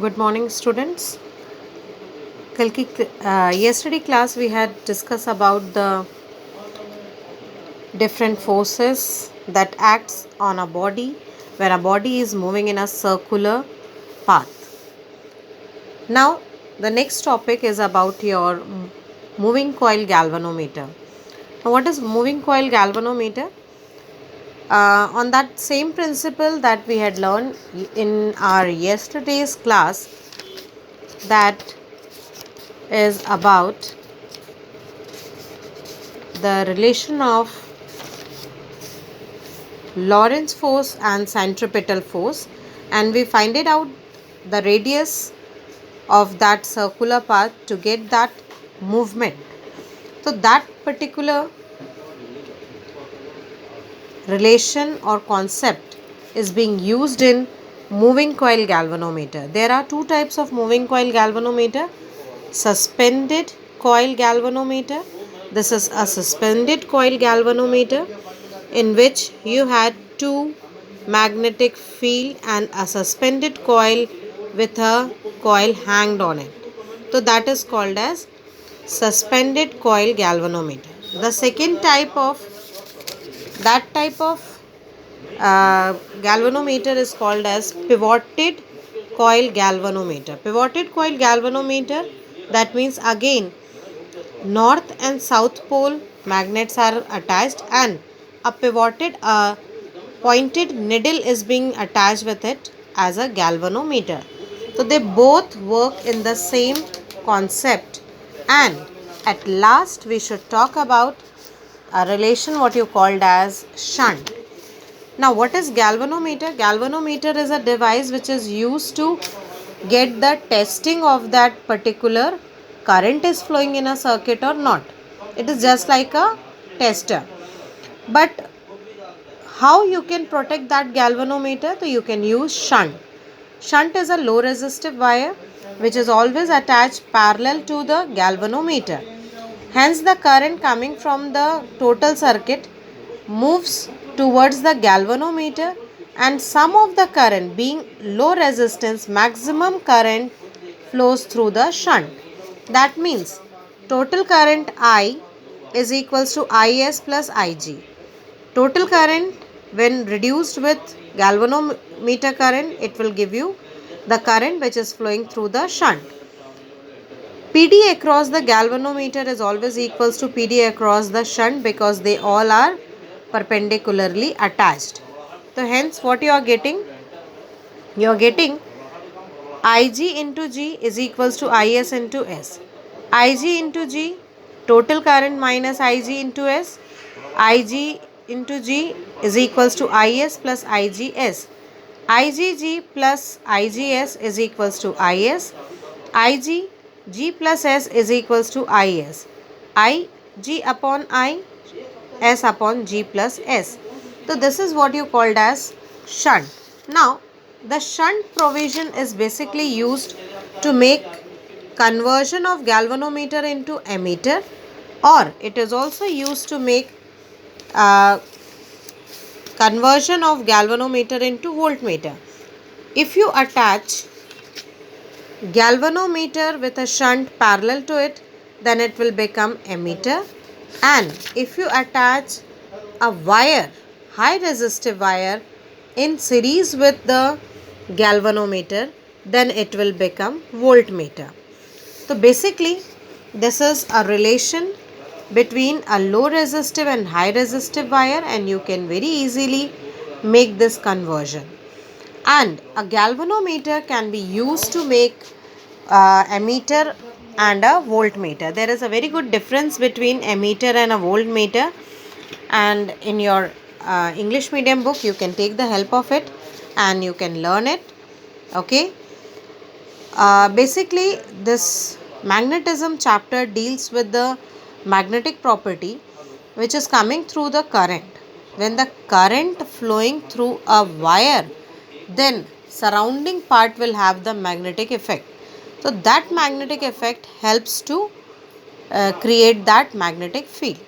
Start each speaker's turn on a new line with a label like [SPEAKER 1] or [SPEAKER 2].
[SPEAKER 1] Good morning, students. Yesterday class we had discussed about the different forces that acts on a body when a body is moving in a circular path. Now the next topic is about your moving coil galvanometer. Now what is moving coil galvanometer? On that same principle that we had learned in our yesterday's class, that is about the relation of Lorentz force and centripetal force, and we find it out the radius of that circular path to get that movement. So that particular relation or concept is being used in moving coil galvanometer. There are two types of moving coil galvanometer: suspended coil galvanometer. This is a suspended coil galvanometer in which you had two magnetic field and a suspended coil with a coil hanged on it. So that is called as suspended coil galvanometer. The second type of galvanometer is called as pivoted coil galvanometer. Pivoted coil galvanometer, that means again north and south pole magnets are attached and a pivoted pointed needle is being attached with it as a galvanometer. So they both work in the same concept, and at last we should talk about a relation what you called as shunt. Now what is galvanometer? Galvanometer is a device which is used to get the testing of that particular current is flowing in a circuit or not. It is just like a tester. But how you can protect that galvanometer? So you can use shunt. Shunt is a low resistive wire which is always attached parallel to the galvanometer. Hence the current coming from the total circuit moves towards the galvanometer, and some of the current being low resistance, maximum current flows through the shunt. That means total current I is equals to Is plus Ig. Total current when reduced with galvanometer current, it will give you the current which is flowing through the shunt. PD across the galvanometer is always equals to PD across the shunt because they all are perpendicularly attached. So hence what you are getting? You are getting Ig into G is equals to Is into S. Ig into G, total current minus Ig into S. Ig into G is equals to Is plus Igs. Igg plus Igs is equals to Is. Ig G plus S is equals to Is. I G upon I, S upon G plus S. So this is what you called as shunt. Now the shunt provision is basically used to make conversion of galvanometer into ammeter, or it is also used to make conversion of galvanometer into voltmeter. If you attach galvanometer with a shunt parallel to it, then it will become ammeter. And if you attach a wire, high resistive wire, in series with the galvanometer, then it will become voltmeter. So basically this is a relation between a low resistive and high resistive wire, and you can very easily make this conversion. And a galvanometer can be used to make ammeter and a voltmeter. There is a very good difference between ammeter and a voltmeter, and in your English medium book you can take the help of it and you can learn it. Okay. Basically this magnetism chapter deals with the magnetic property which is coming through the current. When the current flowing through a wire, then surrounding part will have the magnetic effect. So that magnetic effect helps to create that magnetic field.